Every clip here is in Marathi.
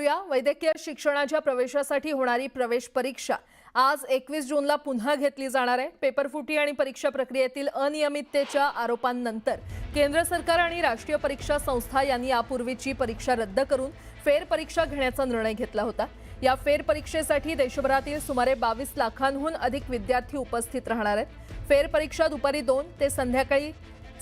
पाहूया वैद्यकीय शिक्षणाच्या प्रवेशासाठी होणारी प्रवेश परीक्षा आज 21 जूनला पुन्हा घेतली जाणार आहे। पेपरफुटी आणि परीक्षा प्रक्रियेतील अनियमिततेच्या आरोपांनंतर केंद्र सरकार आणि राष्ट्रीय परीक्षा संस्था यांनी यापूर्वीची परीक्षा रद्द करून फेर परीक्षा घेण्याचा निर्णय घेतला होता। या फेर परीक्षेसाठी देशभरातील सुमारे 22 लाखांहून अधिक विद्यार्थी उपस्थित राहणार आहेत। फेर परीक्षा दुपारी 2 ते संध्याकाळी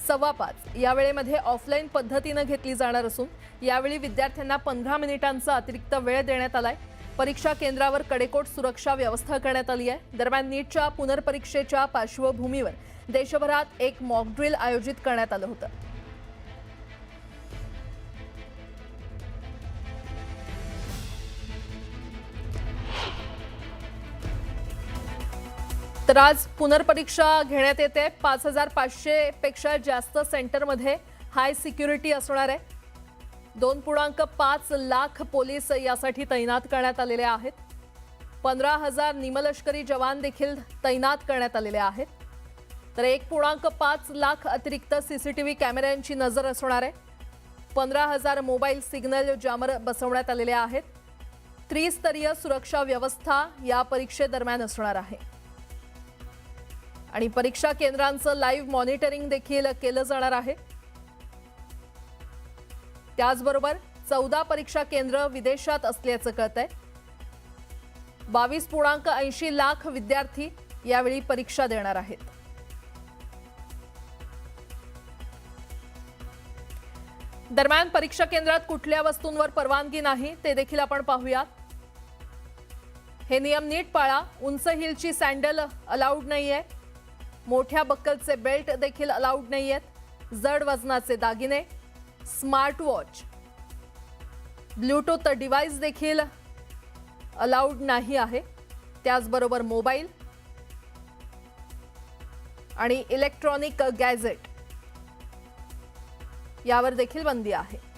5:15 या वेळेमध्ये ऑफलाईन पद्धतीने घेतली जाणार असून यावेळी विद्यार्थ्यांना 15 मिनिटांचा अतिरिक्त वेळ देण्यात आलाय। परीक्षा केंद्रावर कडेकोट सुरक्षा व्यवस्था करण्यात आली आहे। दरम्यान नीटच्या पुनर्परीक्षेच्या पार्श्वभूमीवर देशभरात एक मॉक ड्रिल आयोजित करण्यात आलं होतं। तर आज पुनर्परीक्षा घेण्यात येते। 5500 पेक्षा जास्त सेंटरमध्ये हाय सिक्युरिटी असणार आहे। 2.5 लाख पोलीस यासाठी तैनात करण्यात आलेले आहेत। 15,000 निमलष्करी जवान देखील तैनात करण्यात आलेले आहेत। तर 1.5 लाख अतिरिक्त सीसीटीव्ही कॅमेऱ्यांची नजर असणार आहे। 15,000 मोबाईल सिग्नल जॅमर बसवण्यात आलेले आहेत। त्रिस्तरीय सुरक्षा व्यवस्था या परीक्षेदरम्यान असणार आहे आणि परीक्षा केंद्रांचं लाईव्ह मॉनिटरिंग देखील केलं जाणार आहे। त्याचबरोबर 14 परीक्षा केंद्र विदेशात असल्याचं कळतंय। 22.80 लाख विद्यार्थी यावेळी परीक्षा देणार आहेत। दरम्यान परीक्षा केंद्रात कुठल्या वस्तूंवर परवानगी नाही ते देखील आपण पाहूयात। हे नियम नीट पाळा। उंच हिलची सॅन्डल अलाउड नाहीये। मोठ्या बक्कलचे बेल्ट देखील अलाउड नाहीयेत। जड वजनाचे दागिने, स्मार्ट वॉच, ब्लूटूथ डिव्हाइस देखील अलाउड नाही आहे। त्याचबरोबर मोबाईल आणि इलेक्ट्रॉनिक गॅजेट यावर देखील बंदी आहे।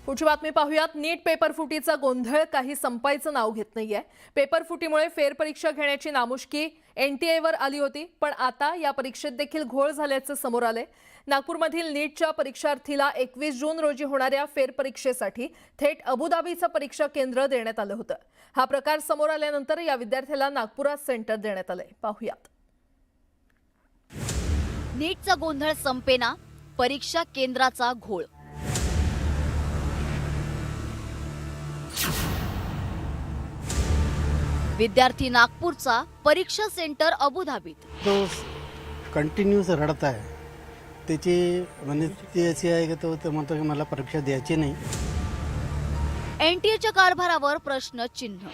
पुढची बातमी पाहूयात। नीट पेपरफुटीचा गोंधळ काही संपायचं नाव घेत नाहीये। पेपरफुटीमुळे फेर परीक्षा घेण्याची नामुष्की एनटीएवर आली होती, पण आता या परीक्षेत देखील घोळ झाल्याचं समोर आलंय। नागपूरमधील नीटच्या परीक्षार्थीला 21 जून रोजी होणाऱ्या फेर परीक्षेसाठी थेट अबुधाबीचं परीक्षा केंद्र देण्यात आलं होतं। हा प्रकार समोर आल्यानंतर या विद्यार्थ्याला नागपुरात सेंटर देण्यात आलंय। पाहूयात। नीटचा गोंधळ संपेना, परीक्षा केंद्राचा घोळ। विद्यार्थी नागपूरचा, परीक्षा सेंटर अबुधाबीत। तो कंटिन्यूस रडत आहे। त्याची म्हणजे ती अशी आहे की तो म्हणतो की मला परीक्षा द्यायची नाही। एनटीएच्या कारभारावर प्रश्न चिन्ह।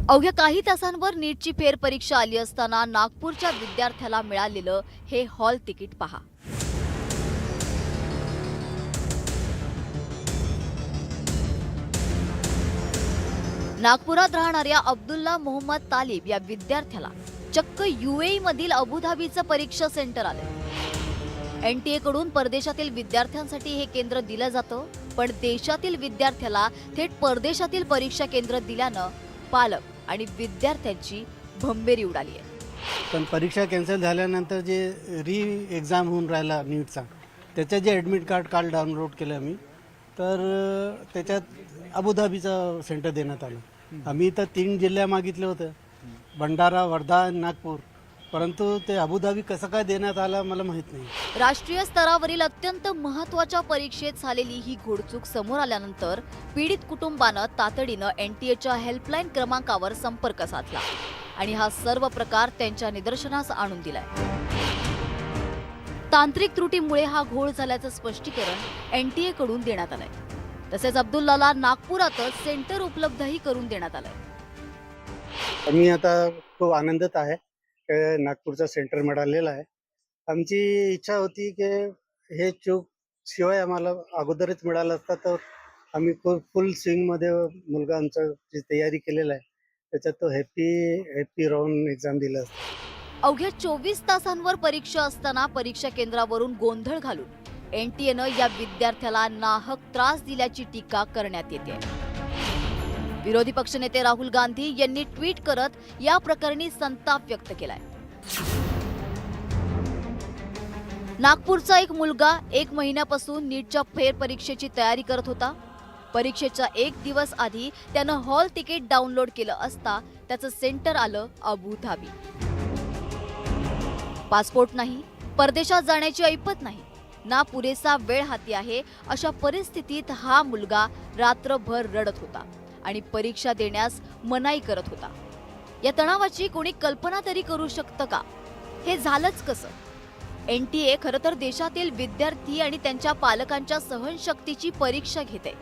अवघ्या काही तासांवर नीटची फेर परीक्षा आली असताना नागपूरच्या विद्यार्थ्याला मिळालेलं हे हॉल तिकीट पहा। नागपुरात राहणाऱ्या अब्दुल्ला मोहम्मद तालिब या विद्यार्थ्याला चक्क यूएई मधील अबुधाबीचं परीक्षा सेंटर आलं। एनटीए कडून परदेशातील विद्यार्थ्यांसाठी हे केंद्र दिलं जातं, पण देशातील विद्यार्थ्याला थेट परदेशातील परीक्षा केंद्र दिल्यानं पालक आणि विद्यार्थ्यांची भंबेरी उडाली आहे। पण परीक्षा कॅन्सल झाल्यानंतर जे री एक्झाम होऊन राहिला नीटचा, त्याचं जे ॲडमिट कार्ड काल डाउनलोड केलं आम्ही, तर त्याच्यात अबुधाबीचं सेंटर देण्यात आलं। आम्ही तर 3 जिल्ह्या मागितले होते, भंडारा, वर्धा आणि नागपूर, परंतु ते अबुधाबी कसं काय देण्यात आलं मला माहीत नाही। राष्ट्रीय स्तरावरील अत्यंत महत्त्वाच्या परीक्षेत झालेली ही घोडचूक समोर आल्यानंतर पीडित कुटुंबानं तातडीनं एनटीएच्या हेल्पलाईन क्रमांकावर संपर्क साधला आणि हा सर्व प्रकार त्यांच्या निदर्शनास आणून दिलाय। तांत्रिक त्रुटीमुळे हा घोळ झाल्याचं स्पष्टीकरण एनटीए कडून देण्यात आलंय। तसेच अब्दुल्लाला नागपुरातच सेंटर उपलब्धही करून देण्यात आलंय। आम्ही आता खूप आनंदित आहे की नागपूरचं सेंटर मिळालेलं आहे। आमची इच्छा होती की हे चूक शिवाय आम्हाला अगोदरच मिळालं असतं तर आम्ही फुल स्विंगमध्ये मुलगा आमचा जी तयारी केलेला आहे त्याच्यात तो हॅपी राहून एक्झाम दिला असतं। अवघ्या 24 तासांवर परीक्षा असताना परीक्षा केंद्रावरून गोंधळ घालून एनटीएनं या विद्यार्थ्याला नाहक त्रास दिल्याची टीका करण्यात येते। विरोधी पक्षनेते राहुल गांधी यांनी ट्विट करत या प्रकरणी संताप व्यक्त केलाय. नागपूरचा एक मुलगा 1 महिन्यापासून नीटच्या फेरपरीक्षेची तयारी करत होता. परीक्षेच्या 1 दिवस आधी त्यानं हॉल तिकीट डाउनलोड केलं असता त्याचं सेंटर आलं अबुधाबी. पासपोर्ट नाही, परदेशात जाण्याची ऐपत नाही, ना पुरेसा वेळ हाती आहे, अशा परिस्थितीत हा मुलगा रात्रभर रडत होता आणि परीक्षा देण्यास मनाई करत होता. या तणावाची कोणी कल्पना तरी करू शकतं का? हे झालंच कसं? NTA खरं तर देशातील विद्यार्थी आणि त्यांच्या पालकांच्या सहनशक्तीची परीक्षा घेते.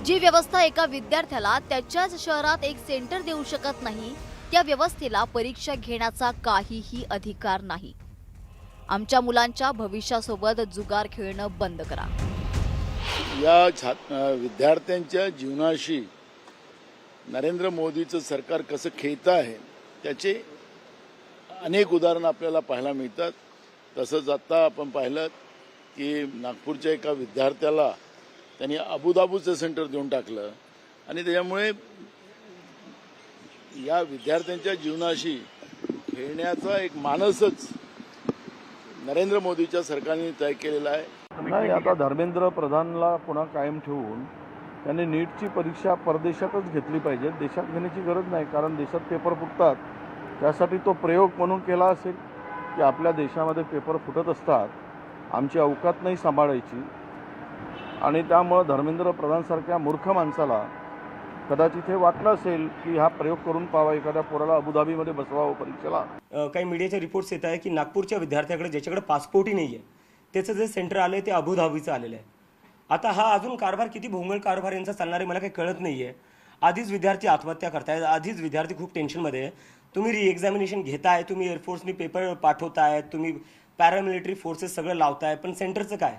जी व्यवस्था एका विद्यार्थ्याला त्याच्याच शहरात एक सेंटर देऊ शकत नाही, त्या व्यवस्थेला परीक्षा घेण्याचा काहीही अधिकार नाही. आमच्या मुलांच्या भविष्यासोबत जुगार खेळणं बंद करा. या विद्यार्थ्यांच्या जीवनाशी नरेंद्र मोदीचं सरकार कसं खेळतं आहे त्याचे अनेक उदाहरणं आपल्याला पाहायला मिळतात. तसंच आता आपण पाहिलं की नागपूरच्या एका विद्यार्थ्याला त्यांनी अबुधाबीचं सेंटर देऊन टाकलं आणि त्याच्यामुळे या विद्यार्थ्यांच्या जीवनाशी खेळण्याचा एक मानसच नरेंद्र मोदीच्या सरकारने तय केलेला आहे. नाही, आता धर्मेंद्र प्रधानला पुन्हा कायम ठेवून त्यांनी नीटची परीक्षा परदेशातच घेतली पाहिजे. देशात घेण्याची गरज नाही, कारण देशात पेपर फुटतात. त्यासाठी तो प्रयोग म्हणून केला असेल की आपल्या देशामध्ये पेपर फुटत असतात, आमची अवकात नाही सांभाळायची. आणि त्यामुळं धर्मेंद्र प्रधानसारख्या मूर्ख माणसाला कदाचित हे वाटलं असेल की हा प्रयोग करून पाहावा, एखाद्या पोराला अबुधाबीमध्ये बसवावं परीक्षेला. काही मीडियाचे रिपोर्ट्स येत आहे की नागपूरच्या विद्यार्थ्याकडे ज्याच्याकडे पासपोर्टही नाही आहे त्याचं जे सेंटर आलं आहे ते अबुधाबीचं आलेलं आहे. आता हा अजून कारभार किती भोंगळ कारभार यांचा चालणार आहे मला काही कळत नाही आहे. आधीच विद्यार्थी आत्महत्या करतायत, आधीच विद्यार्थी खूप टेन्शनमध्ये आहे. तुम्ही री-एक्झामिनेशन घेताय, तुम्ही एअरफोर्सनी पेपर पाठवताय, तुम्ही पॅरामिलिटरी फोर्सेस सगळं लावताय, पण सेंटरचं काय?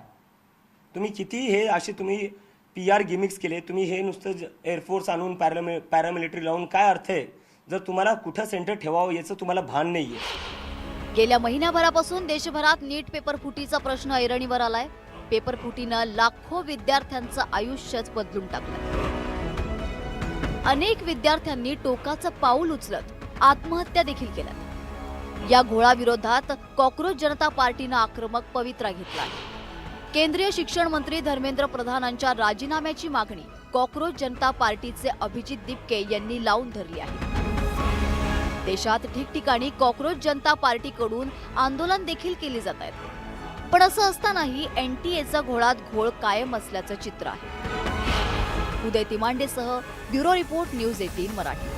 तुम्ही किती हे असे तुम्ही PR गिमिक्स केले, तुम्ही हे नुसतं एअरफोर्स आणून पॅरामिलिटरी लावून काय अर्थ आहे जर तुम्हाला कुठं सेंटर ठेवावं याचं तुम्हाला भान नाही आहे. गेल्या महिन्याभरापासून देशभरात नीट पेपर फुटीचा प्रश्न ऐरणीवर आलाय. पेपर फुटीनं लाखो विद्यार्थ्यांचं आयुष्यच बदलून टाकलं. अनेक विद्यार्थ्यांनी टोकाचं पाऊल उचलत आत्महत्या देखील केल्या. या घोळाविरोधात कॉक्रोच जनता पार्टीनं आक्रमक पवित्रा घेतला. केंद्रीय शिक्षण मंत्री धर्मेंद्र प्रधानांच्या राजीनाम्याची मागणी कॉक्रोच जनता पार्टीचे अभिजित दिपके यांनी लावून धरली आहे. देशात ठिकठिकाणी कॉक्रोच जनता पार्टीकडून आंदोलन देखील केली जात आहेत. पण असं असतानाही NTAचा घोळात घोळ कायम असल्याचं चित्र आहे. उदय तिमांडेसह ब्युरो रिपोर्ट न्यूज 18 मराठी.